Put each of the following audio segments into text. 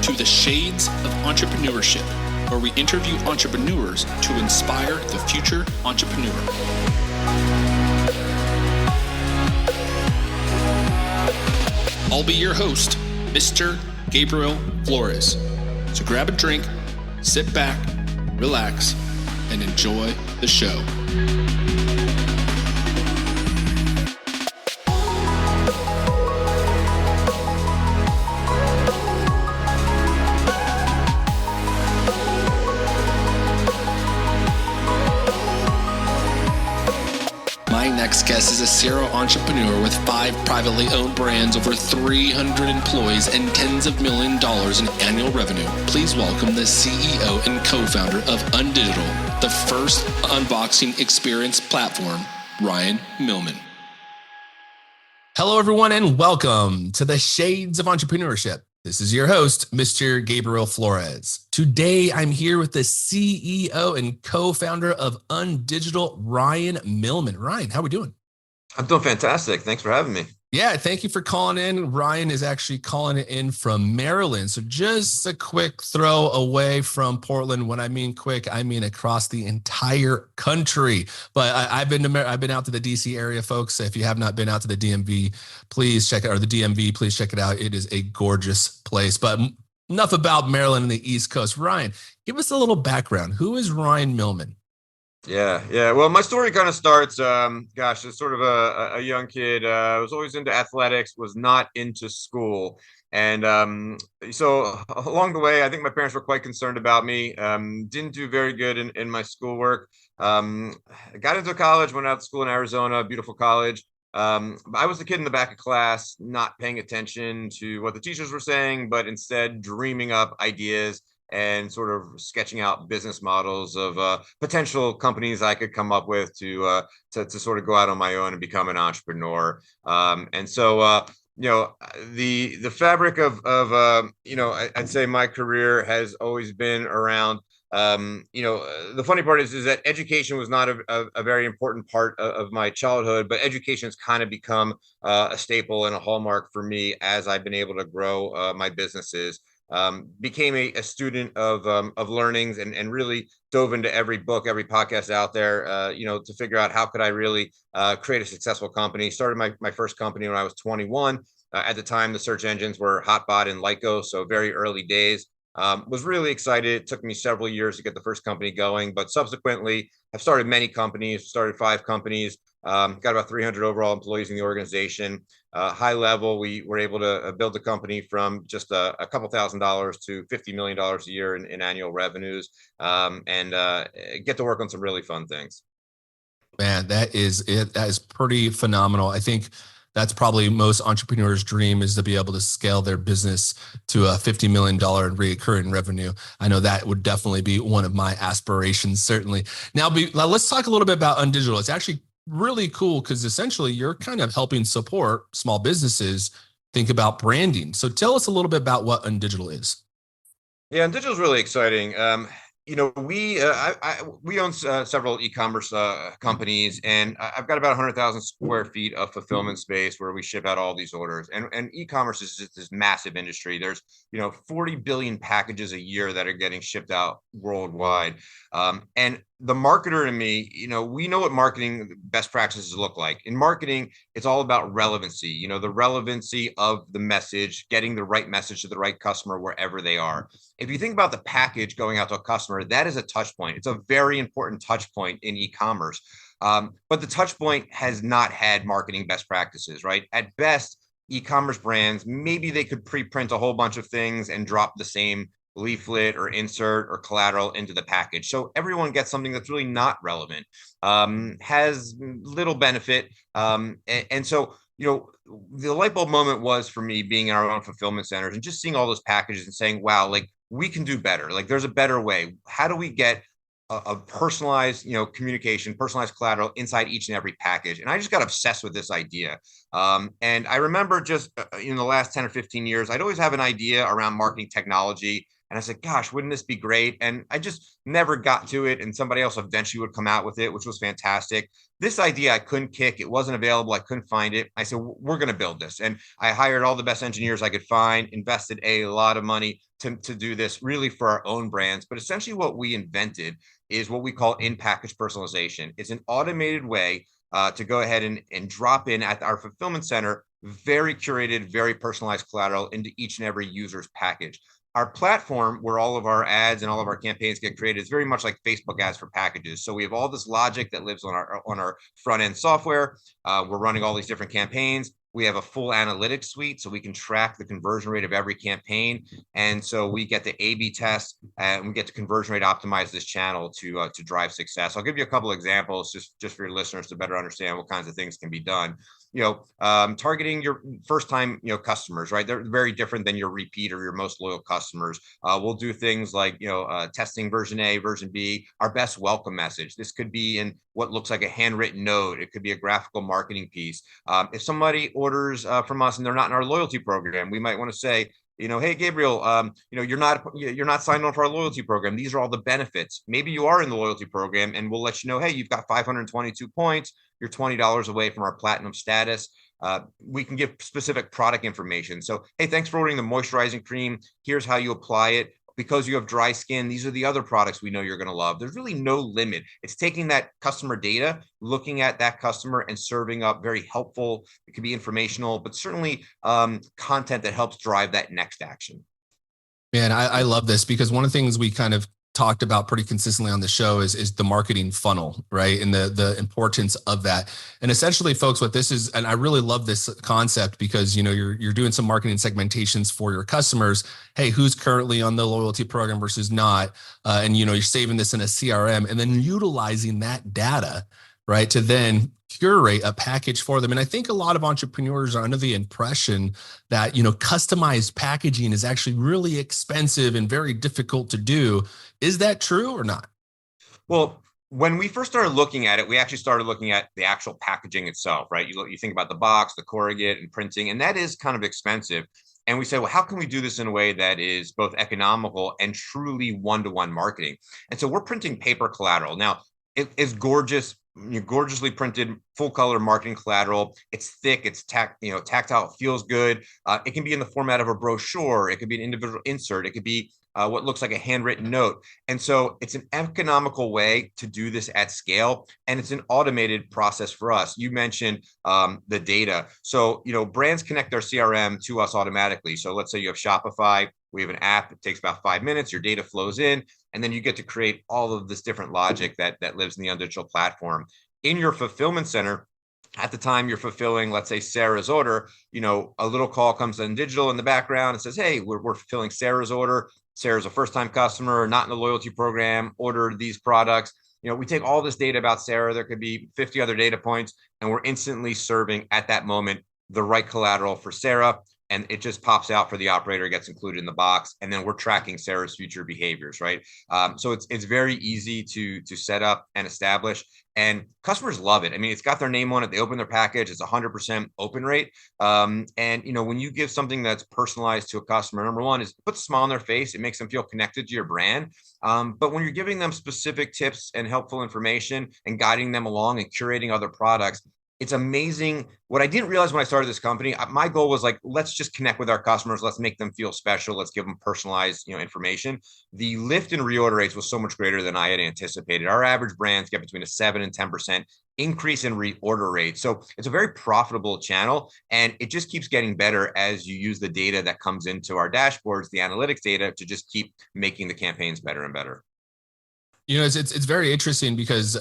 to the Shades of Entrepreneurship, where we interview entrepreneurs to inspire the future entrepreneur. I'll be your host, Mr. Gabriel Flores. So grab a drink, sit back, relax, and enjoy the show. My next guest is a serial entrepreneur with 5 privately owned brands, over 300 employees, and tens of millions of dollars in annual revenue. Please welcome the CEO and co-founder of Undigital, the first unboxing experience platform, Ryan Millman. Hello, everyone, and welcome to the Shades of Entrepreneurship. This is your host, Mr. Gabriel Flores. Today, I'm here with the CEO and co-founder of Undigital, Ryan Millman. Ryan, how are we doing? I'm doing fantastic. Thanks for having me. Yeah, thank you for calling in. Ryan is actually calling it in from Maryland. So just a quick throw away from Portland. When I mean quick, I mean across the entire country. But I've been out to the DC area, folks. If you have not been out to the DMV, please check it, or the DMV, please check it out. It is a gorgeous place. But enough about Maryland and the East Coast. Ryan, give us a little background. Who is Ryan Millman? Yeah. Well, my story kind of starts, as sort of a young kid. I was always into athletics, was not into school. And so along the way, I think my parents were quite concerned about me. Didn't do very good in my schoolwork. I got into college, went out to school in Arizona, beautiful college. I was the kid in the back of class, not paying attention to what the teachers were saying, but instead dreaming up ideas and sort of sketching out business models of potential companies I could come up with to sort of go out on my own and become an entrepreneur. The fabric of I'd say my career has always been around. The funny part is that education was not a very important part of my childhood, but education has kind of become a staple and a hallmark for me as I've been able to grow my businesses. Became a student of learnings and really dove into every book, every podcast out there, to figure out how could I really create a successful company. Started my first company when I was 21. At the time, the search engines were Hotbot and Lyco, so very early days. Was really excited. It took me several years to get the first company going, but subsequently I've started many companies, started 5 companies, got about 300 overall employees in the organization. High level, we were able to build the company from just a couple $1,000s to $50 million a year in annual revenues, and get to work on some really fun things. Man, that is it. That is pretty phenomenal. I think that's probably most entrepreneurs' dream, is to be able to scale their business to a $50 million in recurring revenue. I know that would definitely be one of my aspirations, certainly. Now, let's talk a little bit about Undigital. It's actually really cool because essentially you're kind of helping support small businesses think about branding. So tell us a little bit about what Undigital is. Yeah, Undigital is really exciting. We own several e-commerce companies, and I've got about 100,000 square feet of fulfillment space where we ship out all these orders. And e-commerce is just this massive industry. There's 40 billion packages a year that are getting shipped out worldwide. And the marketer in me, we know what marketing best practices look like. In marketing, it's all about relevancy, the relevancy of the message, getting the right message to the right customer wherever they are. If you think about the package going out to a customer, that is a touch point. It's a very important touch point in e-commerce. But the touch point has not had marketing best practices, right? At best, e-commerce brands, maybe they could pre-print a whole bunch of things and drop the same leaflet or insert or collateral into the package. So everyone gets something that's really not relevant, has little benefit. So the light bulb moment was for me being in our own fulfillment centers and just seeing all those packages and saying, wow, like we can do better. Like there's a better way. How do we get a personalized, communication, personalized collateral inside each and every package? And I just got obsessed with this idea. And I remember just in the last 10 or 15 years, I'd always have an idea around marketing technology. And I said, gosh, wouldn't this be great? And I just never got to it. And somebody else eventually would come out with it, which was fantastic. This idea I couldn't kick. It wasn't available. I couldn't find it. I said, we're going to build this. And I hired all the best engineers I could find, invested a lot of money to do this really for our own brands. But essentially what we invented is what we call in-package personalization. It's an automated way to go ahead and drop in at our fulfillment center very curated, very personalized collateral into each and every user's package. Our platform, where all of our ads and all of our campaigns get created, is very much like Facebook ads for packages. So we have all this logic that lives on our front end software. We're running all these different campaigns. We have a full analytics suite, so we can track the conversion rate of every campaign. And so we get to A/B test and we get to conversion rate optimize this channel to drive success. I'll give you a couple examples just for your listeners to better understand what kinds of things can be done. Targeting your first time, customers, right? They're very different than your repeat or your most loyal customers. We'll do things like, testing version A, version B, our best welcome message. This could be in what looks like a handwritten note. It could be a graphical marketing piece. If somebody orders from us and they're not in our loyalty program, we might want to say, hey, Gabriel, you're not signed on for our loyalty program. These are all the benefits. Maybe you are in the loyalty program and we'll let you know, hey, you've got 522 points. You're $20 away from our platinum status. We can give specific product information. So, hey, thanks for ordering the moisturizing cream. Here's how you apply it. Because you have dry skin, these are the other products we know you're going to love. There's really no limit. It's taking that customer data, looking at that customer and serving up very helpful, it could be informational, but certainly content that helps drive that next action. Man, I love this because one of the things we kind of talked about pretty consistently on the show is the marketing funnel, right? And the importance of that. And essentially, folks, what this is, and I really love this concept because, you're doing some marketing segmentations for your customers. Hey, who's currently on the loyalty program versus not? And, you're saving this in a CRM and then utilizing that data, right, to then curate a package for them. And I think a lot of entrepreneurs are under the impression that, customized packaging is actually really expensive and very difficult to do. Is that true or not? Well, when we first started looking at it, we actually started looking at the actual packaging itself, right? You think about the box, the corrugate and printing, and that is kind of expensive. And we said, well, how can we do this in a way that is both economical and truly one-to-one marketing? And so we're printing paper collateral. Now, it's gorgeous, gorgeously printed, full color marketing collateral. It's thick, it's tactile, it feels good. It can be in the format of a brochure. It could be an individual insert. It could be what looks like a handwritten note. And so it's an economical way to do this at scale. And it's an automated process for us. You mentioned the data. So, brands connect their CRM to us automatically. So let's say you have Shopify. We have an app. It takes about 5 minutes. Your data flows in, and then you get to create all of this different logic that lives in the digital platform. In your fulfillment center, at the time you're fulfilling, let's say, Sarah's order, a little call comes in digital in the background and says, hey, we're fulfilling Sarah's order. Sarah's a first-time customer, not in the loyalty program, ordered these products. We take all this data about Sarah. There could be 50 other data points, and we're instantly serving at that moment the right collateral for Sarah. And it just pops out for the operator, gets included in the box, and then we're tracking Sarah's future behaviors, right? So it's very easy to set up and establish, and customers love it. I mean, it's got their name on it. They open their package. It's 100% open rate. And when you give something that's personalized to a customer, number one is it puts a smile on their face. It makes them feel connected to your brand. But when you're giving them specific tips and helpful information and guiding them along and curating other products, it's amazing. What I didn't realize when I started this company, my goal was like, let's just connect with our customers. Let's make them feel special. Let's give them personalized, information. The lift in reorder rates was so much greater than I had anticipated. Our average brands get between a 7 and 10% increase in reorder rate. So it's a very profitable channel, and it just keeps getting better as you use the data that comes into our dashboards, the analytics data, to just keep making the campaigns better and better. It's very interesting because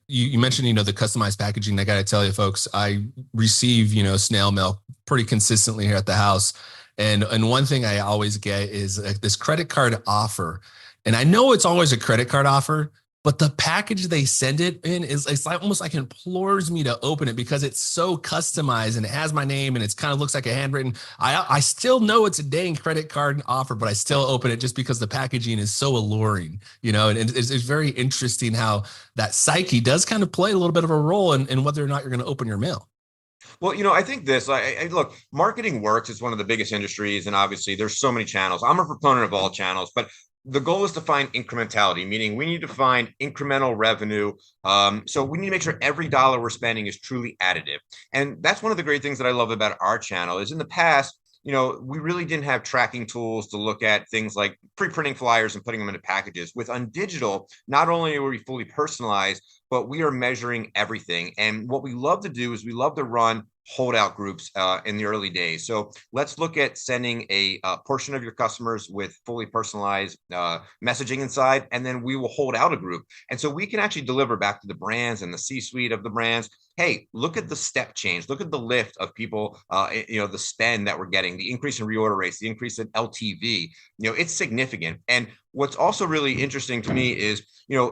you mentioned, the customized packaging. I got to tell you, folks, I receive, snail mail pretty consistently here at the house. And one thing I always get is this credit card offer. And I know it's always a credit card offer, but the package they send it in it's like almost like implores me to open it because it's so customized and it has my name and it's kind of looks like a handwritten. I still know it's a dang credit card offer, but I still open it just because the packaging is so alluring, and it's very interesting how that psyche does kind of play a little bit of a role in whether or not you're going to open your mail. Well, I think this, look, marketing works. It's one of the biggest industries. And obviously, there's so many channels. I'm a proponent of all channels, but the goal is to find incrementality, meaning we need to find incremental revenue. So we need to make sure every dollar we're spending is truly additive. And that's one of the great things that I love about our channel is in the past, we really didn't have tracking tools to look at things like pre-printing flyers and putting them into packages. With Undigital, not only are we fully personalized, but we are measuring everything. And what we love to do is we love to run holdout groups in the early days. So let's look at sending a portion of your customers with fully personalized messaging inside, and then we will hold out a group. And so we can actually deliver back to the brands and the C-suite of the brands. Hey, look at the step change. Look at the lift of people, the spend that we're getting, the increase in reorder rates, the increase in LTV. It's significant. And what's also really interesting to me is,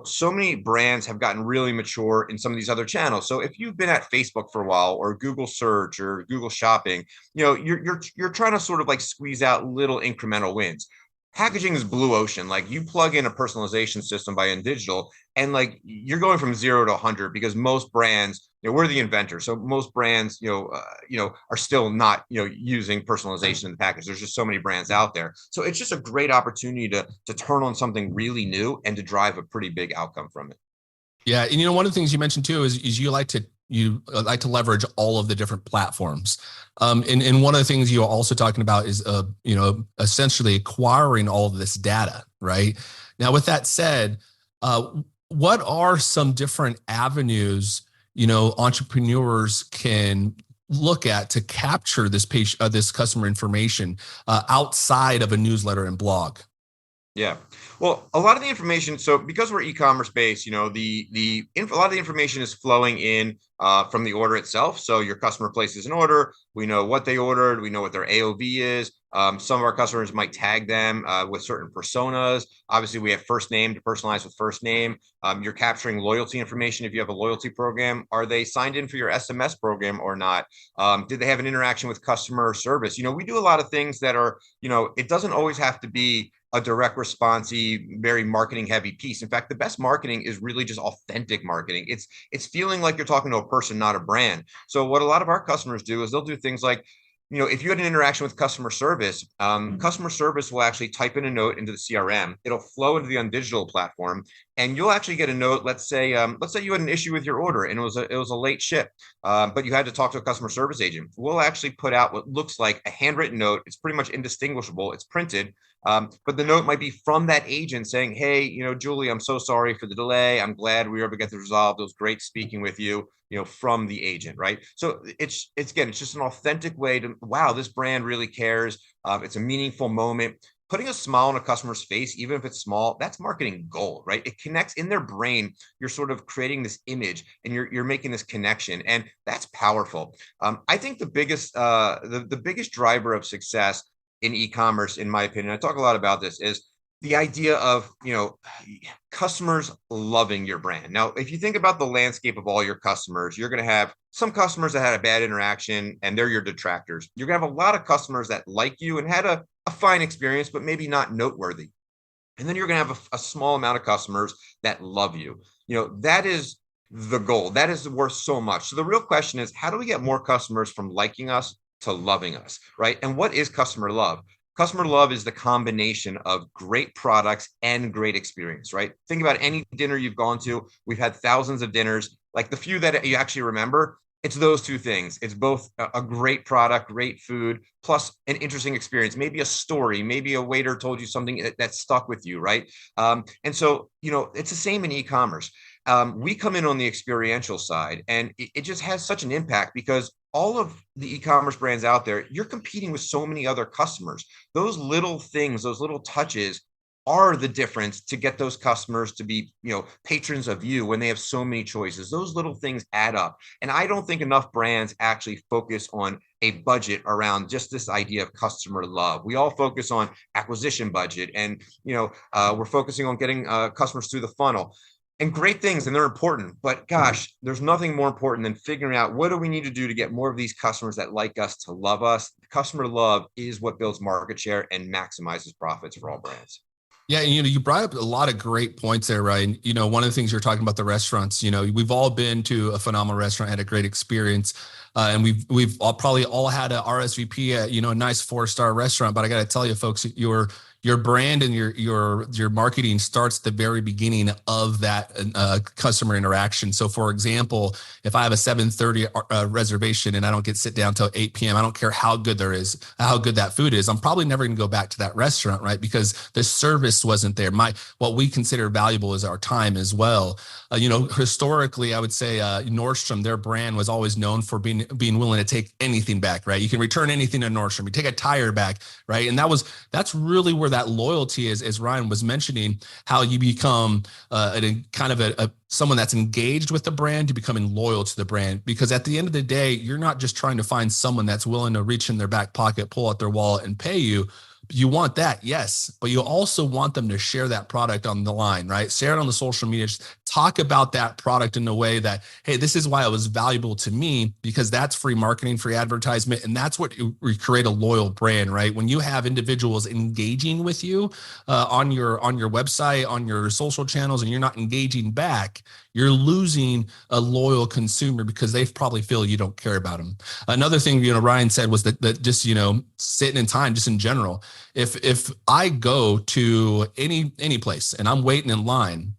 so many brands have gotten really mature in some of these other channels. So if you've been at Facebook for a while or Google search or Google shopping, you're trying to sort of like squeeze out little incremental wins. Packaging is blue ocean. Like you plug in a personalization system by InDigital and like you're going from 0 to 100 because most brands, we're the inventor. So most brands, are still not, using personalization in the package. There's just so many brands out there. So it's just a great opportunity to turn on something really new and to drive a pretty big outcome from it. Yeah. And one of the things you mentioned too is you like to leverage all of the different platforms. And one of the things you're also talking about is, essentially acquiring all of this data, right? Now, with that said, what are some different avenues, entrepreneurs can look at to capture this customer information outside of a newsletter and blog? Yeah. Well, a lot of the information, so because we're e-commerce based, a lot of the information is flowing in from the order itself. So your customer places an order. We know what they ordered. We know what their AOV is. Some of our customers might tag them with certain personas. Obviously, we have first name to personalize with first name. You're capturing loyalty information if you have a loyalty program. Are they signed in for your SMS program or not? Did they have an interaction with customer service? We do a lot of things that are, it doesn't always have to be a direct responsive, very marketing heavy piece. In fact, the best marketing is really just authentic marketing. It's feeling like you're talking to a person, not a brand. So what a lot of our customers do is they'll do things like, if you had an interaction with customer service will actually type in a note into the CRM. It'll flow into the Undigital platform, and you'll actually get a note. Let's say you had an issue with your order and it was a late ship, but you had to talk to a customer service agent. We'll actually put out what looks like a handwritten note. It's pretty much indistinguishable. It's printed, but the note might be from that agent saying, "Hey, Julie, I'm so sorry for the delay. I'm glad we were able to get this resolved. It was great speaking with you." From the agent, right? So it's just an authentic way to, wow, this brand really cares. It's a meaningful moment. Putting a smile on a customer's face, even if it's small, that's marketing gold, right? It connects in their brain. You're sort of creating this image and you're making this connection, and that's powerful. I think the biggest driver of success in e-commerce, in my opinion, I talk a lot about this, is the idea of, customers loving your brand. Now, if you think about the landscape of all your customers, you're going to have some customers that had a bad interaction and they're your detractors. You're going to have a lot of customers that like you and had a fine experience, but maybe not noteworthy. And then you're going to have a small amount of customers that love you. That is the goal. That is worth so much. So the real question is, how do we get more customers from liking us to loving us, right? And what is customer love? Customer love is the combination of great products and great experience, right? Think about any dinner you've gone to. We've had thousands of dinners. Like the few that you actually remember, it's those two things. It's both a great product, great food, plus an interesting experience, maybe a story, maybe a waiter told you something that stuck with you, right? And so, it's the same in e-commerce. We come in on the experiential side, and it just has such an impact because all of the e-commerce brands out there, you're competing with so many other customers. Those little things, those little touches are the difference to get those customers to be, patrons of you when they have so many choices. Those little things add up. And I don't think enough brands actually focus on a budget around just this idea of customer love. We all focus on acquisition budget and, we're focusing on getting customers through the funnel. And great things, and they're important, but gosh, there's nothing more important than figuring out what do we need to do to get more of these customers that like us to love us. Customer love is what builds market share and maximizes profits for all brands. Yeah, you brought up a lot of great points there, Ryan. One of the things you're talking about the restaurants. We've all been to a phenomenal restaurant, had a great experience, and we've probably all had a RSVP at a nice 4-star restaurant. But I got to tell you, folks, your brand and your marketing starts at the very beginning of that customer interaction. So, for example, if I have a 7:30 reservation and I don't get sit down till 8 p.m., I don't care how good that food is. I'm probably never going to go back to that restaurant, right? Because the service wasn't there. What we consider valuable is our time as well. Historically, I would say Nordstrom, their brand was always known for being willing to take anything back, right? You can return anything to Nordstrom. You take a tire back, right? And that's really where that loyalty is, as Ryan was mentioning, how you become someone that's engaged with the brand, to becoming loyal to the brand. Because at the end of the day, you're not just trying to find someone that's willing to reach in their back pocket, pull out their wallet, and pay you. You want that, yes, but you also want them to share that product on the line, right? Share it on the social media. Talk about that product in a way that, hey, this is why it was valuable to me, because that's free marketing, free advertisement, and that's what we create a loyal brand, right? When you have individuals engaging with you on your website, on your social channels, and you're not engaging back, you're losing a loyal consumer because they probably feel you don't care about them. Another thing, Ryan said was that just, sitting in time, just in general, if I go to any place and I'm waiting in line,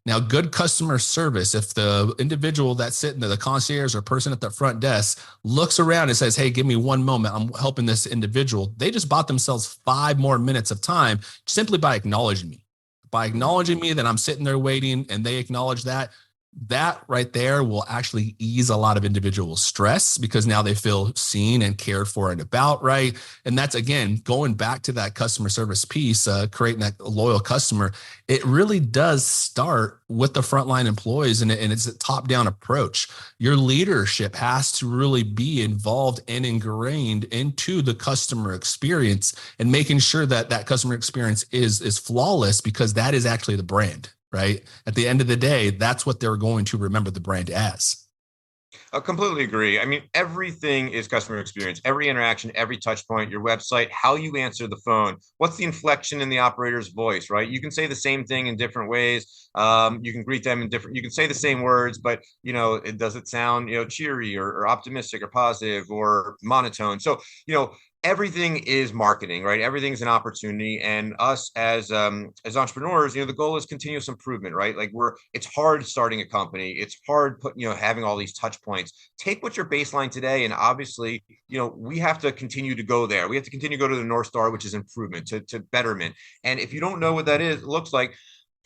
now good customer service, if the individual that's sitting there, the concierge or person at the front desk, looks around and says, hey, give me one moment, I'm helping this individual, they just bought themselves 5 more minutes of time simply by acknowledging me. By acknowledging me that I'm sitting there waiting, and they acknowledge that right there will actually ease a lot of individual stress, because now they feel seen and cared for and about, right? And that's, again, going back to that customer service piece, creating that loyal customer. It really does start with the frontline employees, and it's a top-down approach. Your leadership has to really be involved and ingrained into the customer experience, and making sure that that customer experience is flawless, because that is actually the brand. Right? At the end of the day, that's what they're going to remember the brand as. I completely agree. I mean, everything is customer experience. Every interaction, every touch point, your website, how you answer the phone, what's the inflection in the operator's voice, right? You can say the same thing in different ways. You can greet them in different, you can say the same words, but, does it sound, cheery or optimistic or positive or monotone? So, everything is marketing, right? Everything's an opportunity. And us as entrepreneurs, the goal is continuous improvement, right? Like it's hard starting a company. It's hard having all these touch points. Take what's your baseline today. And obviously, we have to continue to go there. We have to continue to go to the North Star, which is improvement, to betterment. And if you don't know what that is, it looks like,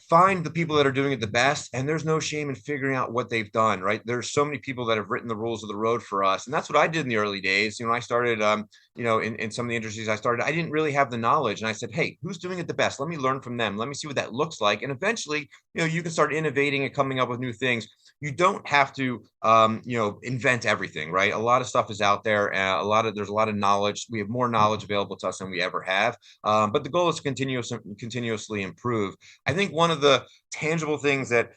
find the people that are doing it the best, and there's no shame in figuring out what they've done, right? There's so many people that have written the rules of the road for us, and that's what I did in the early days. I started in some of the industries I started, I didn't really have the knowledge, and I said, hey, who's doing it the best? Let me learn from them. Let me see what that looks like. And eventually, you can start innovating and coming up with new things. You don't have to invent everything, right? A lot of stuff is out there. There's a lot of knowledge. We have more knowledge available to us than we ever have. But the goal is to continuously improve. I think one of the tangible things that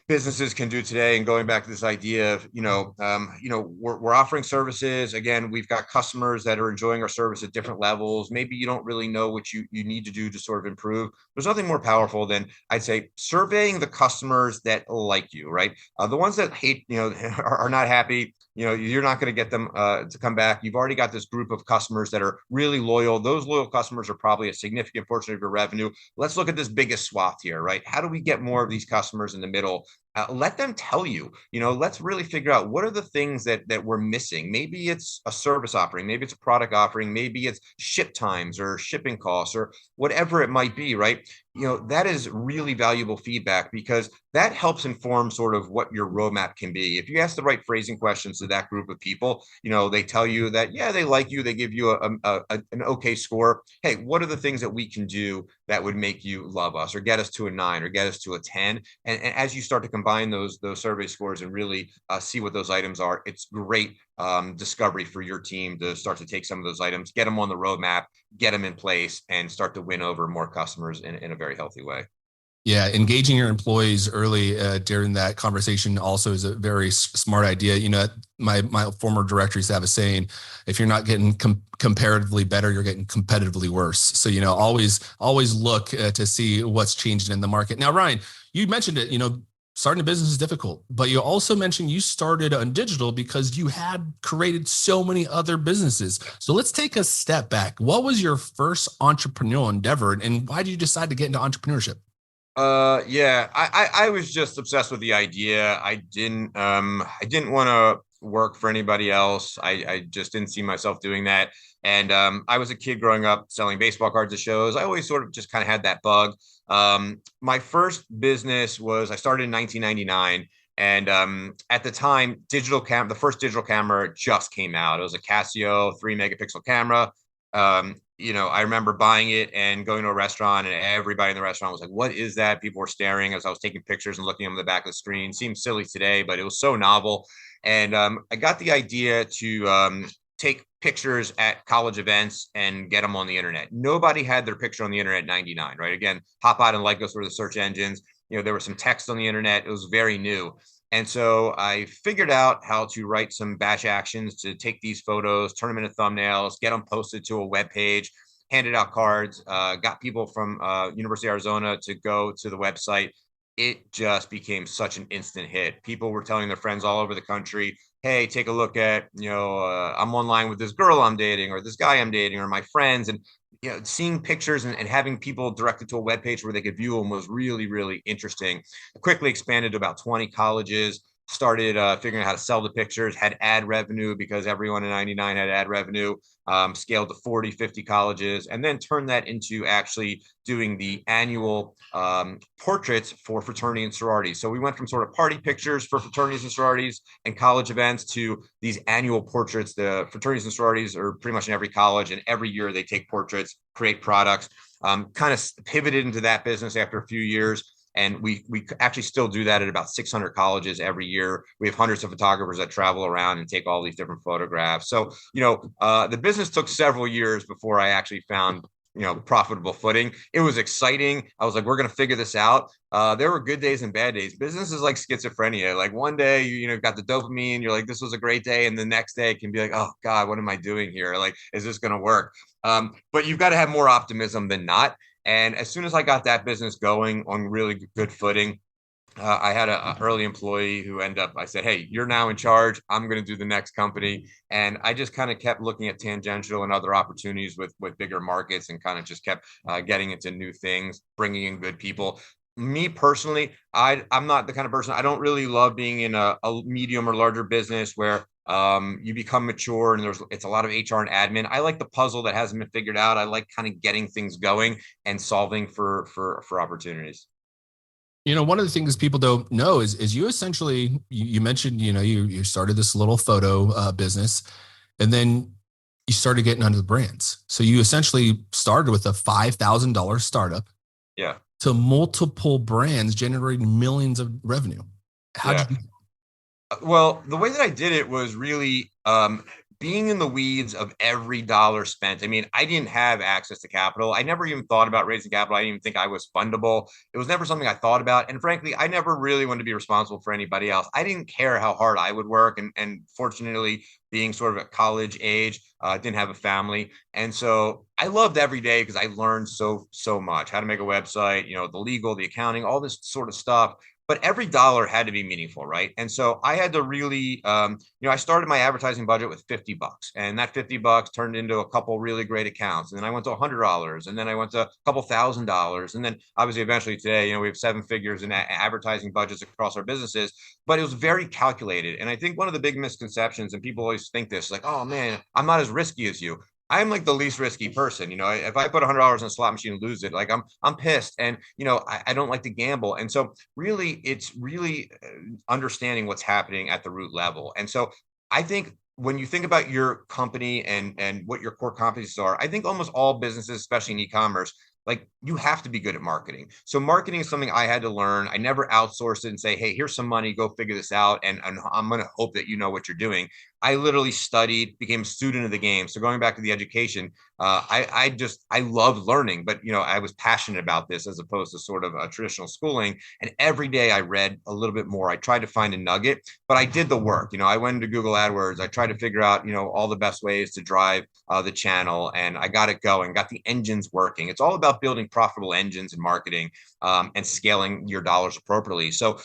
businesses can do today, and going back to this idea of we're offering services. Again, we've got customers that are enjoying our service at different levels. Maybe you don't really know what you need to do to sort of improve. There's nothing more powerful than, I'd say, surveying the customers that like you, right? The ones that hate, are not happy, you're not going to get them to come back. You've already got this group of customers that are really loyal. Those loyal customers are probably a significant portion of your revenue. Let's look at this biggest swath here, right? How do we get more of these customers in the middle? Let them tell you, let's really figure out what are the things that we're missing. Maybe it's a service offering, maybe it's a product offering, maybe it's ship times or shipping costs or whatever it might be, right? That is really valuable feedback, because that helps inform sort of what your roadmap can be. If you ask the right phrasing questions to that group of people, they tell you that, yeah, they like you, they give you an okay score. Hey, what are the things that we can do that would make you love us, or get us to a 9 or get us to a 10? And as you start to combine those survey scores and really see what those items are, it's great discovery for your team to start to take some of those items, get them on the roadmap, get them in place, and start to win over more customers in a very healthy way. Yeah, engaging your employees early during that conversation also is a very smart idea. My former director used to have a saying: if you're not getting comparatively better, you're getting competitively worse. So always look to see what's changing in the market. Now, Ryan, you mentioned it. Starting a business is difficult, but you also mentioned you started on digital because you had created so many other businesses. So let's take a step back. What was your first entrepreneurial endeavor, and why did you decide to get into entrepreneurship? Yeah, I was just obsessed with the idea. I didn't want to work for anybody else. I just didn't see myself doing that. And I was a kid growing up selling baseball cards at shows. I always sort of just kind of had that bug. My first business was I started in 1999. And at the time, the first digital camera just came out. It was a Casio 3 megapixel camera. I remember buying it and going to a restaurant, and everybody in the restaurant was like, "What is that?" People were staring as I was taking pictures and looking at the back of the screen. Seems silly today, but it was so novel. And I got the idea to take pictures at college events and get them on the internet. Nobody had their picture on the internet in 99, right? Again, Hotbot and Lycos were the search engines. There was some text on the internet. It was very new. And so I figured out how to write some batch actions to take these photos, turn them into thumbnails, get them posted to a web page, handed out cards, got people from University of Arizona to go to the website. It just became such an instant hit. People were telling their friends all over the country, "Hey, take a look at, I'm online with this girl I'm dating, or this guy I'm dating, or my friends." And seeing pictures and having people directed to a web page where they could view them was really, really interesting. I quickly expanded to about 20 colleges, started figuring out how to sell the pictures, had ad revenue because everyone in 99 had ad revenue, scaled to 40, 50 colleges, and then turned that into actually doing the annual portraits for fraternity and sororities. So we went from sort of party pictures for fraternities and sororities and college events to these annual portraits. The fraternities and sororities are pretty much in every college, and every year they take portraits, create products. Kind of pivoted into that business after a few years. And we actually still do that at about 600 colleges every year. We have hundreds of photographers that travel around and take all these different photographs. So, the business took several years before I actually found, profitable footing. It was exciting. I was like, we're going to figure this out. There were good days and bad days. Business is like schizophrenia. Like one day, got the dopamine. You're like, this was a great day. And the next day it can be like, oh God, what am I doing here? Like, is this going to work? But you've got to have more optimism than not. And as soon as I got that business going on really good footing, I had an early employee who I said, "Hey, you're now in charge. I'm going to do the next company." And I just kind of kept looking at tangential and other opportunities with bigger markets, and kind of just kept getting into new things, bringing in good people. Me personally, I'm not the kind of person, I don't really love being in a medium or larger business where you become mature and it's a lot of HR and admin. I like the puzzle that hasn't been figured out. I like kind of getting things going and solving for opportunities. One of the things people don't know is you essentially, you mentioned, you started this little photo business, and then you started getting under the brands. So you essentially started with a $5,000 startup, yeah, to multiple brands generating millions of revenue. How did you? Well, the way that I did it was really being in the weeds of every dollar spent. I mean, I didn't have access to capital. I never even thought about raising capital. I didn't even think I was fundable. It was never something I thought about. And frankly, I never really wanted to be responsible for anybody else. I didn't care how hard I would work. And fortunately, being sort of at college age, didn't have a family. And so I loved every day because I learned so much, how to make a website, the legal, the accounting, all this sort of stuff. But every dollar had to be meaningful, right? And so I had to really, I started my advertising budget with $50, and that $50 turned into a couple really great accounts. And then I went to $100, and then I went to a couple $1,000. And then obviously eventually today, we have 7 figures in advertising budgets across our businesses, but it was very calculated. And I think one of the big misconceptions, and people always think this, like, oh man, I'm not as risky as you. I'm like the least risky person. If I put $100 in a slot machine and lose it, like I'm pissed. And, I don't like to gamble. And so really, it's really understanding what's happening at the root level. And so I think when you think about your company and what your core competencies are, I think almost all businesses, especially in e-commerce, like you have to be good at marketing. So marketing is something I had to learn. I never outsourced it and say, hey, here's some money, go figure this out. And I'm going to hope that you know what you're doing. I literally studied, became a student of the game. So going back to the education, I love learning, but I was passionate about this as opposed to sort of a traditional schooling. And every day I read a little bit more. I tried to find a nugget, but I did the work. I went into Google AdWords. I tried to figure out, all the best ways to drive the channel, and I got it going, got the engines working. It's all about building profitable engines in marketing, and scaling your dollars appropriately. So,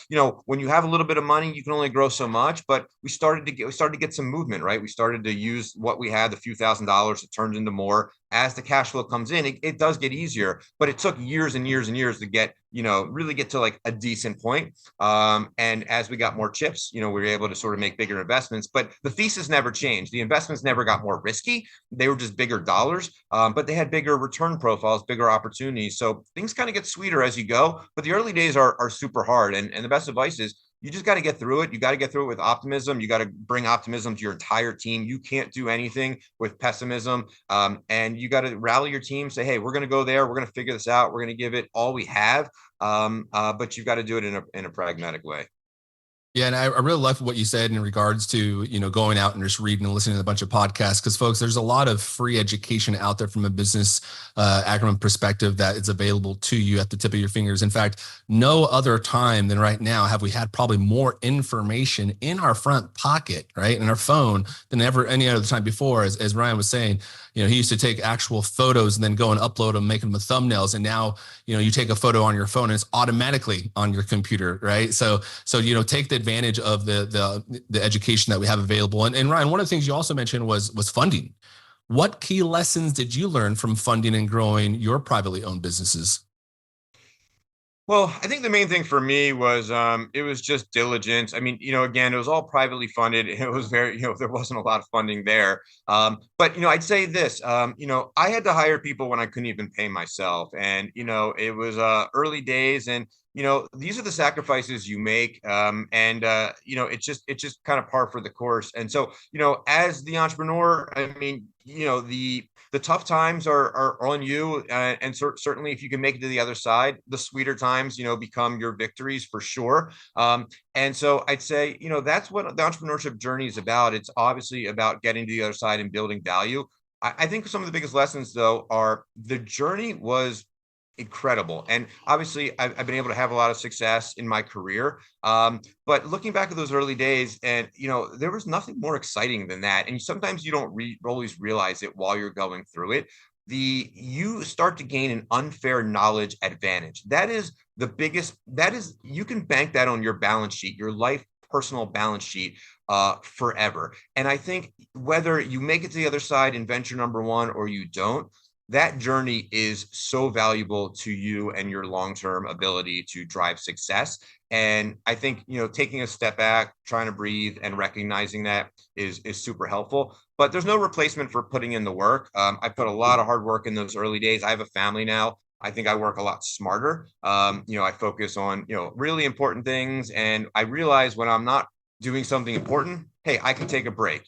when you have a little bit of money, you can only grow so much, but we started to get some movement, right? We started to use what we had, the few $1,000s, it turned into more. As the cash flow comes in, it does get easier, but it took years and years and years to get, really get to like a decent point. And as we got more chips, we were able to sort of make bigger investments, but the thesis never changed. The investments never got more risky. They were just bigger dollars, but they had bigger return profiles, bigger opportunities. So things kind of get sweeter as you go, but the early days are super hard. And the best advice is, you just got to get through it. You got to get through it with optimism. You got to bring optimism to your entire team. You can't do anything with pessimism. And you got to rally your team, say, hey, we're going to go there. We're going to figure this out. We're going to give it all we have. But you've got to do it in a pragmatic way. Yeah, and I really love what you said in regards to, going out and just reading and listening to a bunch of podcasts, because folks, there's a lot of free education out there from a business acumen perspective that is available to you at the tip of your fingers. In fact, no other time than right now have we had probably more information in our front pocket, right, in our phone than ever any other time before. As Ryan was saying, he used to take actual photos and then go and upload them, make them with thumbnails. And now, you take a photo on your phone and it's automatically on your computer, right? So take the advantage of the education that we have available. And Ryan, one of the things you also mentioned was funding. What key lessons did you learn from funding and growing your privately owned businesses? Well, I think the main thing for me was it was just diligence. I mean, again, it was all privately funded. It was very, there wasn't a lot of funding there. But I'd say this, I had to hire people when I couldn't even pay myself, and it was early days, and these are the sacrifices you make, and it's just kind of par for the course. And so, as the entrepreneur, I mean, the tough times are on you, and certainly if you can make it to the other side, the sweeter times, become your victories for sure. And so I'd say, that's what the entrepreneurship journey is about. It's obviously about getting to the other side and building value. I think some of the biggest lessons, though, are the journey was incredible. And obviously I've been able to have a lot of success in my career. But looking back at those early days, and, there was nothing more exciting than that. And sometimes you don't always realize it while you're going through it. You start to gain an unfair knowledge advantage. That is the biggest, you can bank that on your balance sheet, your life personal balance sheet, forever. And I think whether you make it to the other side in venture number one or you don't, that journey is so valuable to you and your long-term ability to drive success. And I think, taking a step back, trying to breathe, and recognizing that is super helpful. But there's no replacement for putting in the work. I put a lot of hard work in those early days. I have a family now. I think I work a lot smarter. I focus on, really important things. And I realize when I'm not doing something important, hey, I can take a break.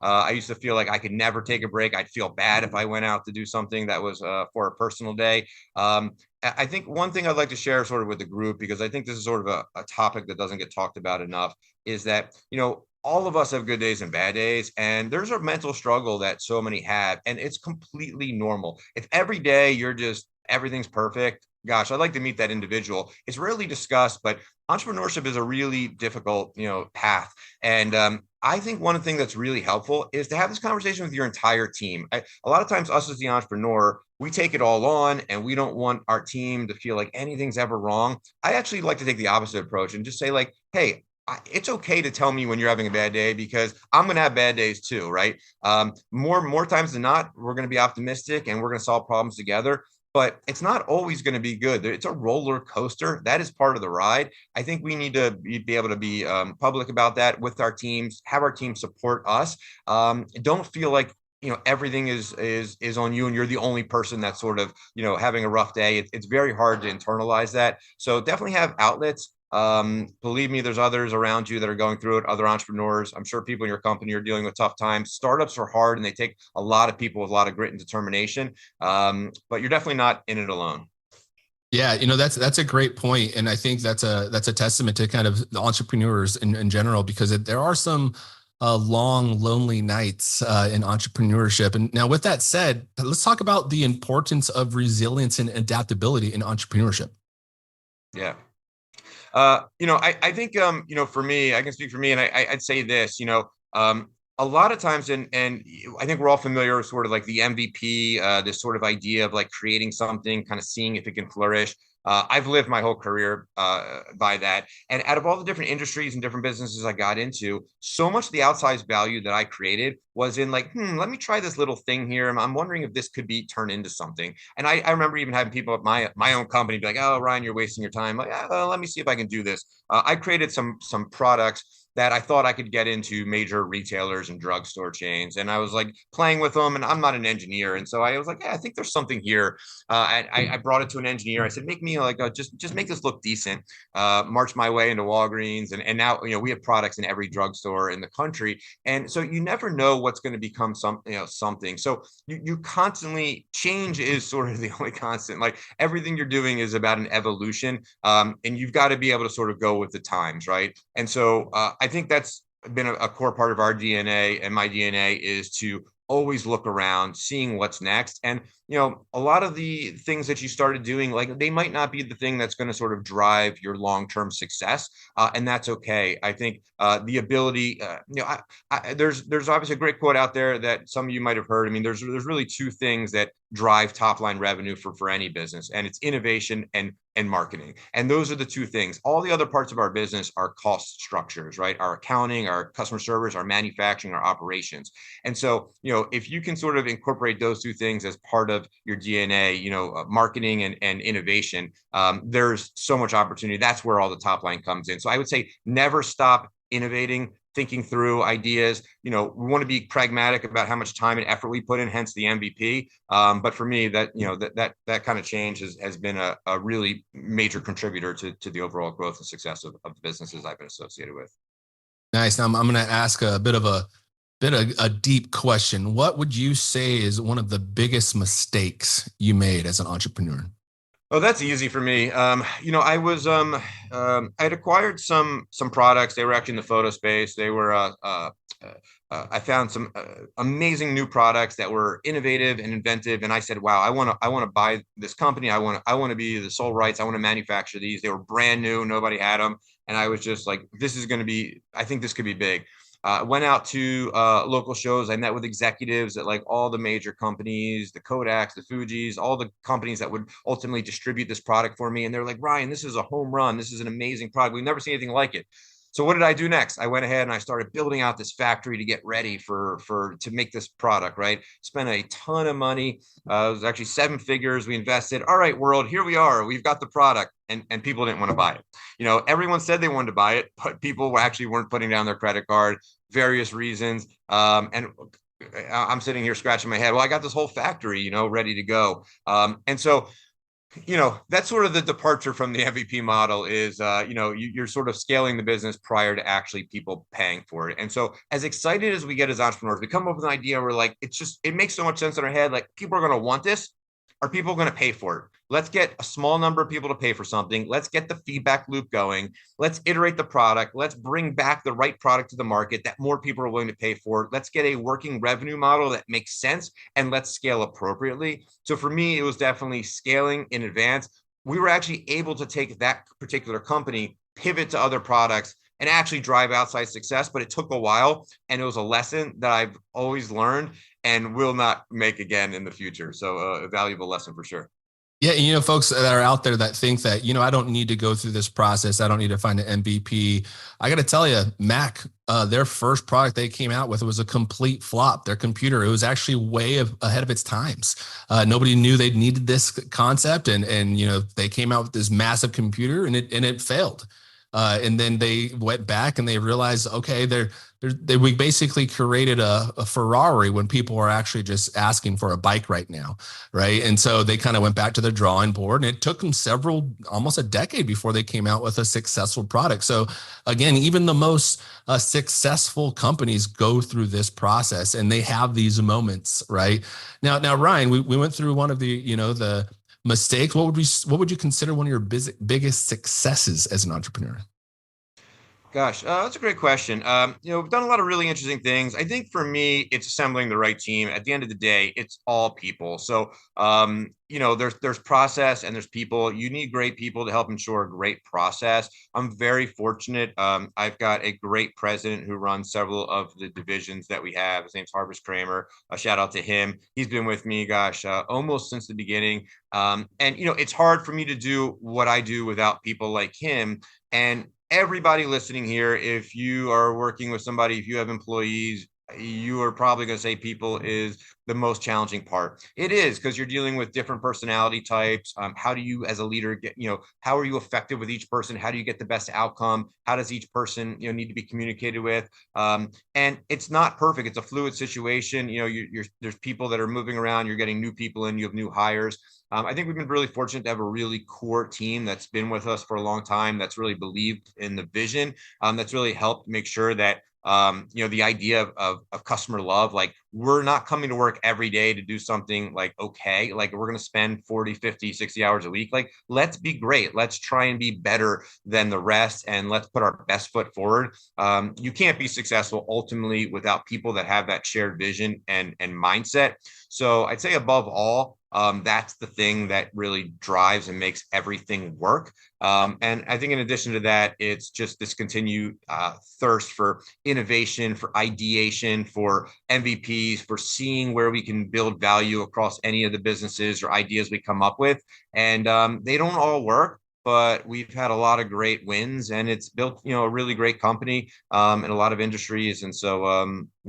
I used to feel like I could never take a break. I'd feel bad if I went out to do something that was for a personal day. I think one thing I'd like to share sort of with the group, because I think this is sort of a topic that doesn't get talked about enough, is that, all of us have good days and bad days, and there's a mental struggle that so many have, and it's completely normal. If every day everything's perfect, gosh, I'd like to meet that individual. It's rarely discussed, but entrepreneurship is a really difficult, path. And I think one thing that's really helpful is to have this conversation with your entire team. A lot of times us as the entrepreneur, we take it all on and we don't want our team to feel like anything's ever wrong. I actually like to take the opposite approach and just say like, hey, it's okay to tell me when you're having a bad day, because I'm going to have bad days too, right? More times than not, we're going to be optimistic and we're going to solve problems together. But it's not always going to be good. It's a roller coaster. That is part of the ride. I think we need to be able to be public about that with our teams, have our team support us. Don't feel like, everything is on you and you're the only person that's sort of, having a rough day. It's very hard to internalize that. So definitely have outlets. Believe me, there's others around you that are going through it, other entrepreneurs. I'm sure people in your company are dealing with tough times. Startups are hard and they take a lot of people with a lot of grit and determination. But you're definitely not in it alone. Yeah, that's a great point. And I think that's a testament to kind of the entrepreneurs in general, because there are some long, lonely nights in entrepreneurship. And now, with that said, let's talk about the importance of resilience and adaptability in entrepreneurship. Yeah. I think, for me, I can speak for me, and I'd say this, a lot of times, and I think we're all familiar with sort of like the MVP, this sort of idea of like creating something, kind of seeing if it can flourish. I've lived my whole career by that. And out of all the different industries and different businesses I got into, so much of the outsized value that I created was in like, let me try this little thing here. I'm wondering if this could be turned into something. And I remember even having people at my own company be like, oh, Ryan, you're wasting your time. Like, let me see if I can do this. I created some products that I thought I could get into major retailers and drugstore chains. And I was like playing with them, and I'm not an engineer. And so I was like, yeah, I think there's something here. I brought it to an engineer. I said, make me like, just make this look decent. March my way into Walgreens. And now, we have products in every drugstore in the country. And so you never know what's going to become something. So you constantly, change is sort of the only constant. Like everything you're doing is about an evolution. And you've got to be able to sort of go with the times, right? And so I think that's been a core part of our DNA, and my DNA is to always look around, seeing what's next. And, a lot of the things that you started doing, like they might not be the thing that's going to sort of drive your long-term success. And that's okay. I think the ability, there's obviously a great quote out there that some of you might have heard. I mean, there's really two things that drive top line revenue for any business, and it's innovation and marketing. And those are the two things. All the other parts of our business are cost structures, right? Our accounting, our customer service, our manufacturing, our operations. And so, if you can sort of incorporate those two things as part of your DNA, marketing and innovation, there's so much opportunity. That's where all the top line comes in. So I would say never stop innovating, thinking through ideas. We want to be pragmatic about how much time and effort we put in, hence the MVP. But for me, that that kind of change has been a really major contributor to the overall growth and success of the businesses I've been associated with. Nice. Now I'm going to ask a bit of a deep question. What would you say is one of the biggest mistakes you made as an entrepreneur? Oh, that's easy for me. I was I had acquired some products. They were actually in the photo space. They were I found some amazing new products that were innovative and inventive. And I said, wow, I want to buy this company. I want to be the sole rights. I want to manufacture these. They were brand new. Nobody had them. And I was just like, I think this could be big. Went out to local shows. I met with executives at like all the major companies, the Kodaks, the Fujis, all the companies that would ultimately distribute this product for me. And they're like, Ryan, this is a home run. This is an amazing product. We've never seen anything like it. So what did I do next? I went ahead and I started building out this factory to get ready to make this product, right? Spent a ton of money. It was actually 7 figures. We invested. All right, world, here we are. We've got the product. And people didn't want to buy it. Everyone said they wanted to buy it, but people actually weren't putting down their credit card, various reasons. And I'm sitting here scratching my head. Well, I got this whole factory, ready to go. And so, that's sort of the departure from the MVP model is, you're sort of scaling the business prior to actually people paying for it. And so as excited as we get as entrepreneurs, we come up with an idea where like, it makes so much sense in our head. Like people are going to want this. Are people going to pay for it? Let's get a small number of people to pay for something. Let's get the feedback loop going. Let's iterate the product. Let's bring back the right product to the market that more people are willing to pay for. Let's get a working revenue model that makes sense, and let's scale appropriately. So for me, it was definitely scaling in advance. We were actually able to take that particular company, pivot to other products, and actually drive outside success. But it took a while, and it was a lesson that I've always learned and will not make again in the future. So a valuable lesson for sure. Yeah. Folks that are out there that think that, I don't need to go through this process. I don't need to find an MVP. I got to tell you, Mac, their first product they came out with was a complete flop. Their computer, it was actually way ahead of its times. Nobody knew they needed this concept. And they came out with this massive computer and it failed. And then they went back and they realized, okay, we basically created a Ferrari when people are actually just asking for a bike right now, right? And so they kind of went back to the drawing board, and it took them almost a decade before they came out with a successful product. So again, even the most successful companies go through this process, and they have these moments, right? Now, Ryan, we went through one of the mistakes. What would you consider one of your biggest successes as an entrepreneur? Gosh, that's a great question. We've done a lot of really interesting things. I think for me, it's assembling the right team. At the end of the day, it's all people. So, there's process and there's people. You need great people to help ensure a great process. I'm very fortunate. I've got a great president who runs several of the divisions that we have. His name's Harvest Kramer. A shout out to him. He's been with me, gosh, almost since the beginning. It's hard for me to do what I do without people like him. And everybody listening here, if you are working with somebody, if you have employees, you are probably going to say people is the most challenging part. It is, because you're dealing with different personality types. How do you, as a leader, how are you effective with each person? How do you get the best outcome? How does each person, need to be communicated with? And it's not perfect. It's a fluid situation. There's people that are moving around. You're getting new people in. You have new hires. I think we've been really fortunate to have a really core team that's been with us for a long time, that's really believed in the vision, that's really helped make sure that the idea of customer love, like we're not coming to work every day to do something like, okay, like we're going to spend 40, 50, 60 hours a week. Like, let's be great. Let's try and be better than the rest. And let's put our best foot forward. You can't be successful ultimately without people that have that shared vision and mindset. So I'd say above all, that's the thing that really drives and makes everything work. And I think in addition to that, it's just this continued thirst for innovation, for ideation, for MVPs, for seeing where we can build value across any of the businesses or ideas we come up with. And they don't all work, but we've had a lot of great wins, and it's built, a really great company in a lot of industries. And so,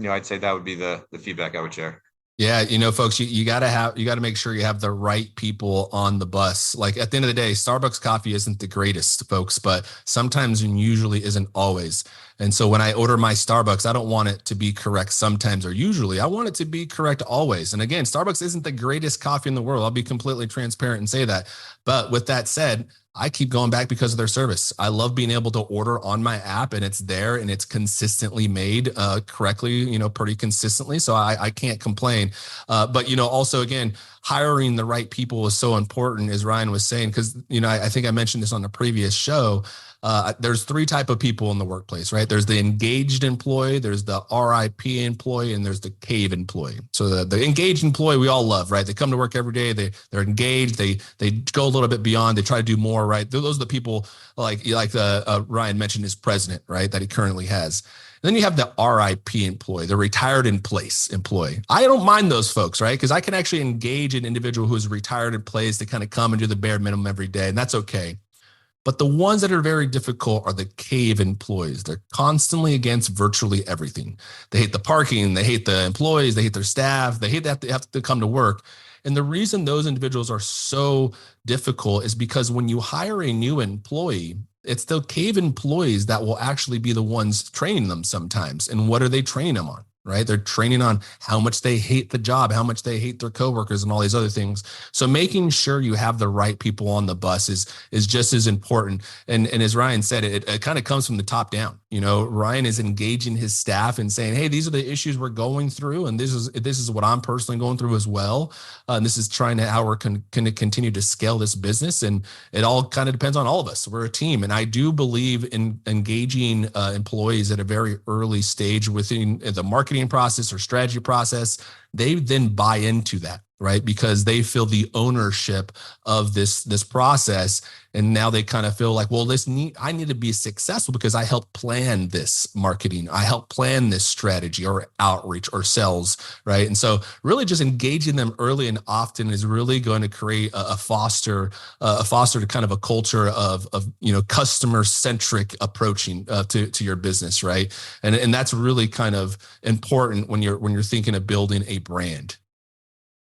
I'd say that would be the feedback I would share. Yeah, folks, you got to make sure you have the right people on the bus. Like at the end of the day, Starbucks coffee isn't the greatest, folks, but sometimes and usually isn't always. And so when I order my Starbucks, I don't want it to be correct sometimes or usually. I want it to be correct always. And again, Starbucks isn't the greatest coffee in the world. I'll be completely transparent and say that. But with that said, I keep going back because of their service. I love being able to order on my app and it's there and it's consistently made correctly, pretty consistently. So I can't complain. But, also, again, hiring the right people is so important, as Ryan was saying, because, I think I mentioned this on the previous show. There's three type of people in the workplace, right? There's the engaged employee, there's the RIP employee, and there's the cave employee. So the engaged employee we all love, right? They come to work every day. They're engaged. They go a little bit beyond. They try to do more, right? Those are the people like Ryan mentioned his president, right? That he currently has. And then you have the RIP employee, the retired in place employee. I don't mind those folks, right? Because I can actually engage an individual who is retired in place to kind of come and do the bare minimum every day, and that's okay. But the ones that are very difficult are the cave employees. They're constantly against virtually everything. They hate the parking, they hate the employees, they hate their staff, they hate that they have to come to work. And the reason those individuals are so difficult is because when you hire a new employee, it's the cave employees that will actually be the ones training them sometimes. And what are they training them on? Right? They're training on how much they hate the job, how much they hate their coworkers and all these other things. So making sure you have the right people on the bus is just as important. And as Ryan said, it kind of comes from the top down. Ryan is engaging his staff and saying, hey, these are the issues we're going through. And this is what I'm personally going through as well. And this is how we're going to continue to scale this business. And it all kind of depends on all of us. We're a team. And I do believe in engaging employees at a very early stage within the marketing process or strategy process. They then buy into that, right? Because they feel the ownership of this process. And now they kind of feel like, well, I need to be successful because I helped plan this marketing. I helped plan this strategy or outreach or sales, right? And so really just engaging them early and often is really going to create a foster to kind of a culture of customer centric approaching to your business, right? And that's really kind of important when you're thinking of building a brand.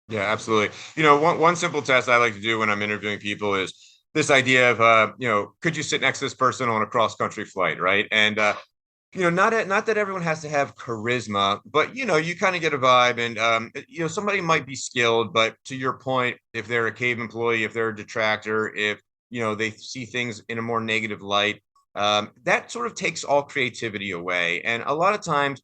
Yeah, absolutely. One simple test I like to do when I'm interviewing people is this idea of, could you sit next to this person on a cross-country flight, right? And, not that everyone has to have charisma, but, you kind of get a vibe and, somebody might be skilled, but to your point, if they're a cave employee, if they're a detractor, if, they see things in a more negative light, that sort of takes all creativity away. And a lot of times,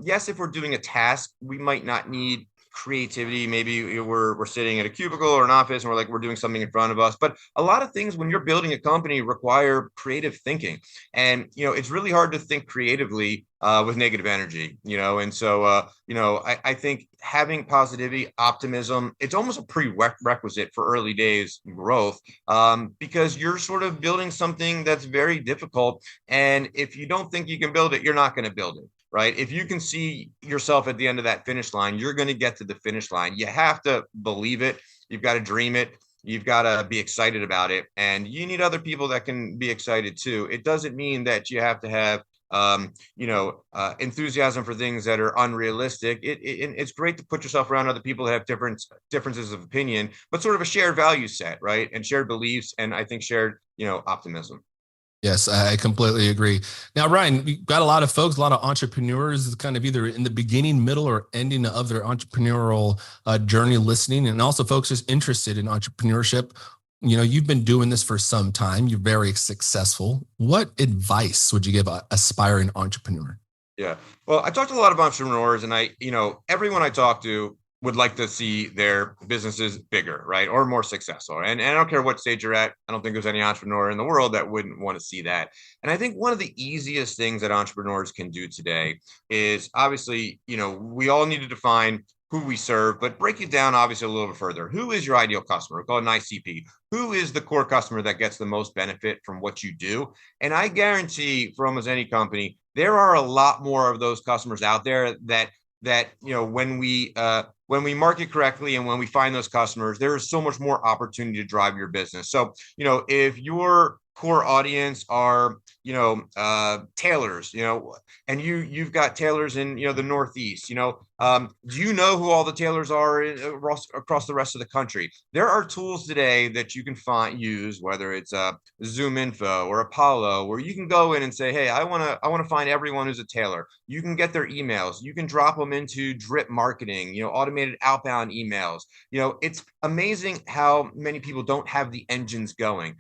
yes, if we're doing a task, we might not need creativity. Maybe we're sitting at a cubicle or an office and we're doing something in front of us. But a lot of things when you're building a company require creative thinking. And, it's really hard to think creatively with negative energy, and so, I think having positivity, optimism, it's almost a prerequisite for early days growth, because you're sort of building something that's very difficult. And if you don't think you can build it, you're not going to build it. Right. If you can see yourself at the end of that finish line, you're going to get to the finish line. You have to believe it. You've got to dream it. You've got to be excited about it. And you need other people that can be excited too. It doesn't mean that you have to have enthusiasm for things that are unrealistic. It's great to put yourself around other people that have differences of opinion, but sort of a shared value set, right? And shared beliefs. And I think shared, optimism. Yes, I completely agree. Now, Ryan, we've got a lot of folks, a lot of entrepreneurs kind of either in the beginning, middle, or ending of their entrepreneurial journey listening, and also folks just interested in entrepreneurship. You've been doing this for some time. You're very successful. What advice would you give an aspiring entrepreneur? Yeah, well, I talked to a lot of entrepreneurs, and everyone I talk to would like to see their businesses bigger, right? Or more successful. And I don't care what stage you're at. I don't think there's any entrepreneur in the world that wouldn't want to see that. And I think one of the easiest things that entrepreneurs can do today is obviously, we all need to define who we serve, but break it down obviously a little bit further. Who is your ideal customer? We call it an ICP. Who is the core customer that gets the most benefit from what you do? And I guarantee for almost any company, there are a lot more of those customers out there that when we market correctly and when we find those customers, there is so much more opportunity to drive your business. So, if your core audience are, tailors, and you've got tailors in, the Northeast, do you know who all the tailors are across the rest of the country? There are tools today that you can use, whether it's Zoom Info or Apollo, where you can go in and say, hey, I want to find everyone who's a tailor. You can get their emails. You can drop them into drip marketing, automated outbound emails. It's amazing how many people don't have the engines going.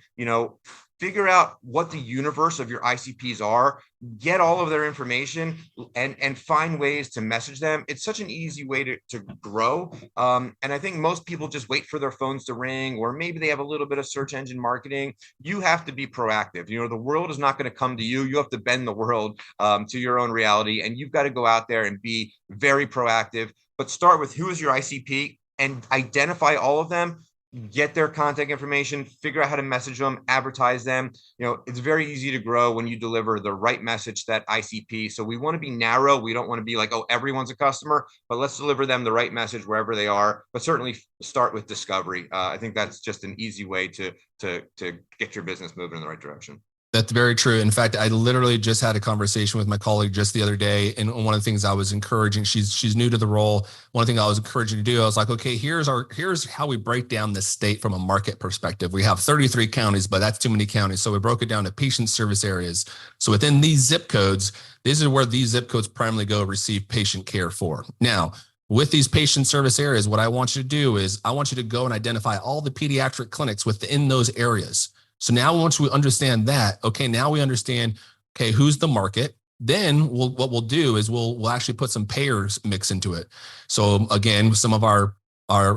Figure out what the universe of your ICPs are, get all of their information, and find ways to message them. It's such an easy way to grow. And I think most people just wait for their phones to ring, or maybe they have a little bit of search engine marketing. You have to be proactive. The world is not going to come to you. You have to bend the world to your own reality. And you've got to go out there and be very proactive, but start with who is your ICP and identify all of them. Get their contact information, figure out how to message them, advertise them. It's very easy to grow when you deliver the right message to that ICP. So we want to be narrow. We don't want to be like, oh, everyone's a customer, but let's deliver them the right message wherever they are. But certainly start with discovery. I think that's just an easy way to get your business moving in the right direction. That's very true. In fact, I literally just had a conversation with my colleague just the other day. And one of the things I was encouraging, she's new to the role. One thing I was encouraging to do, I was like, okay, here's how we break down the state from a market perspective. We have 33 counties, but that's too many counties. So we broke it down to patient service areas. So within these zip codes, this is where these zip codes primarily go receive patient care for. Now, with these patient service areas, what I want you to do is I want you to go and identify all the pediatric clinics within those areas. So now once we understand that, okay, now we understand, okay, who's the market? Then what we'll do is we'll actually put some payers mix into it. So again, some of our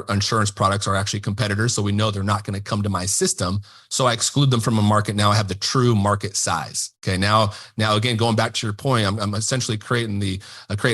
insurance products are actually competitors. So we know they're not going to come to my system. So I exclude them from a market. Now I have the true market size. Okay. Now again, going back to your point, I'm essentially creating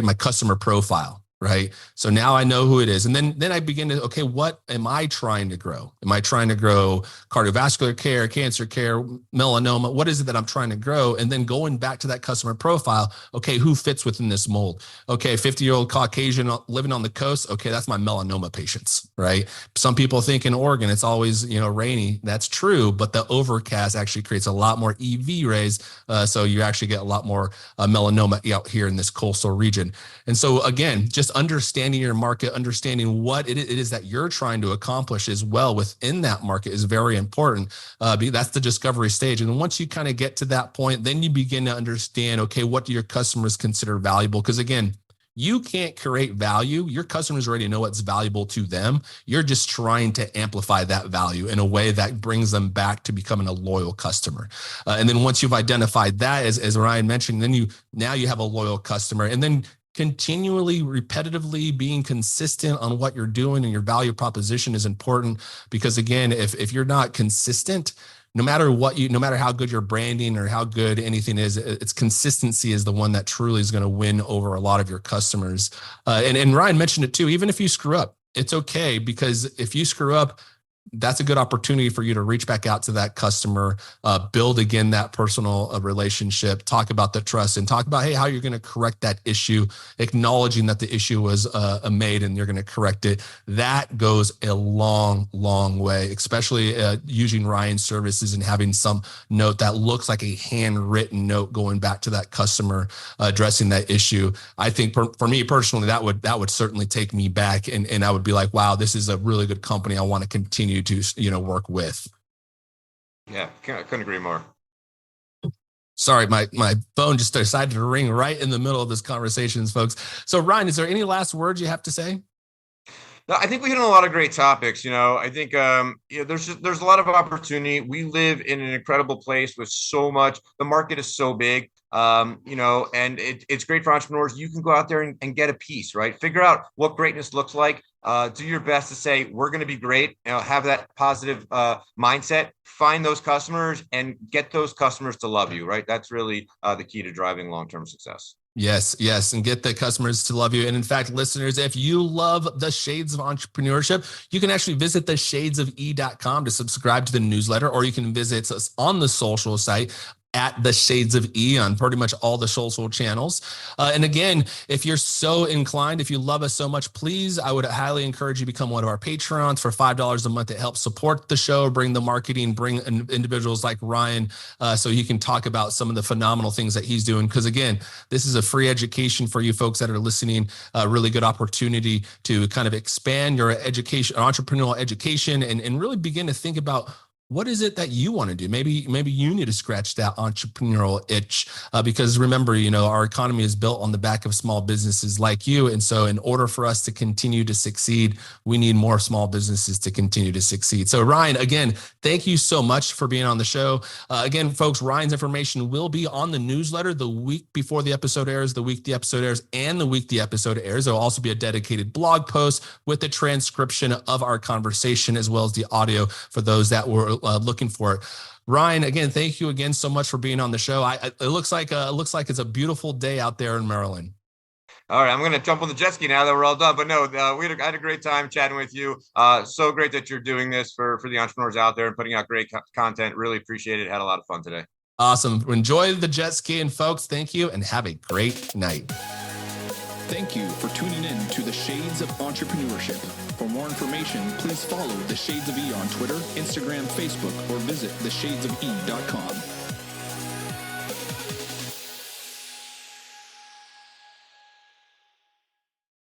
my customer profile. Right. So now I know who it is. And then I begin to, okay, what am I trying to grow? Am I trying to grow cardiovascular care, cancer care, melanoma? What is it that I'm trying to grow? And then going back to that customer profile, okay, who fits within this mold? Okay, 50-year-old Caucasian living on the coast. Okay, that's my melanoma patients, right? Some people think in Oregon, it's always, rainy. That's true, but the overcast actually creates a lot more EV rays. So you actually get a lot more melanoma out here in this coastal region. And so again, just understanding your market, understanding what it is that you're trying to accomplish as well within that market is very important. That's the discovery stage. And once you kind of get to that point, then you begin to understand, okay, what do your customers consider valuable? Because again, you can't create value. Your customers already know what's valuable to them. You're just trying to amplify that value in a way that brings them back to becoming a loyal customer. And then once you've identified that, as Ryan mentioned, then you have a loyal customer. And then continually, repetitively being consistent on what you're doing and your value proposition is important, because again, if you're not consistent, no matter how good your branding or how good anything is, its consistency is the one that truly is going to win over a lot of your customers. And Ryan mentioned it too. Even if you screw up, it's okay, because if you screw up, that's a good opportunity for you to reach back out to that customer, build again that personal relationship, talk about the trust, and talk about, hey, how you're going to correct that issue, acknowledging that the issue was made and you're going to correct it. That goes a long, long way, especially using Ryan's services and having some note that looks like a handwritten note going back to that customer, addressing that issue. I think for me personally, that would certainly take me back, and I would be like, wow, this is a really good company I want to continue to work with. Yeah, couldn't agree more. Sorry, my phone just decided to ring right in the middle of this conversation, folks. So Ryan, is there any last words you have to say? No, I think we hit on a lot of great topics. I think there's a lot of opportunity. We live in an incredible place with so much. The market is so big. And it's great for entrepreneurs. You can go out there and get a piece, right? Figure out what greatness looks like. Do your best to say, we're going to be great. Have that positive mindset, find those customers and get those customers to love you, right? That's really the key to driving long-term success. Yes. And get the customers to love you. And in fact, listeners, if you love the Shades of Entrepreneurship, you can actually visit the shadesofe.com to subscribe to the newsletter, or you can visit us on the social site at the Shades of E on pretty much all the social channels. And again, if you're so inclined, if you love us so much, please, I would highly encourage you to become one of our Patreons for $5 a month. It helps support the show, bring the marketing, bring individuals like Ryan, so he can talk about some of the phenomenal things that he's doing. Because again, this is a free education for you folks that are listening, a really good opportunity to kind of expand your education, entrepreneurial education, and really begin to think about, what is it that you want to do? Maybe you need to scratch that entrepreneurial itch, because remember, our economy is built on the back of small businesses like you. And so in order for us to continue to succeed, we need more small businesses to continue to succeed. So Ryan, again, thank you so much for being on the show. Again, folks, Ryan's information will be on the newsletter the week before the episode airs, the week the episode airs, and the week the episode airs. There will also be a dedicated blog post with the transcription of our conversation, as well as the audio for those that were looking for it. Ryan, again, thank you again so much for being on the show. It looks like it's a beautiful day out there in Maryland. All right, I'm going to jump on the jet ski now that we're all done. But no, I had a great time chatting with you. So great that you're doing this for the entrepreneurs out there and putting out great content. Really appreciate it. Had a lot of fun today. Awesome. Enjoy the jet ski, and folks, thank you and have a great night. Thank you for tuning in to the Shades of Entrepreneurship. For more information, please follow the Shades of E on Twitter, Instagram, Facebook, or visit theshadesofe.com.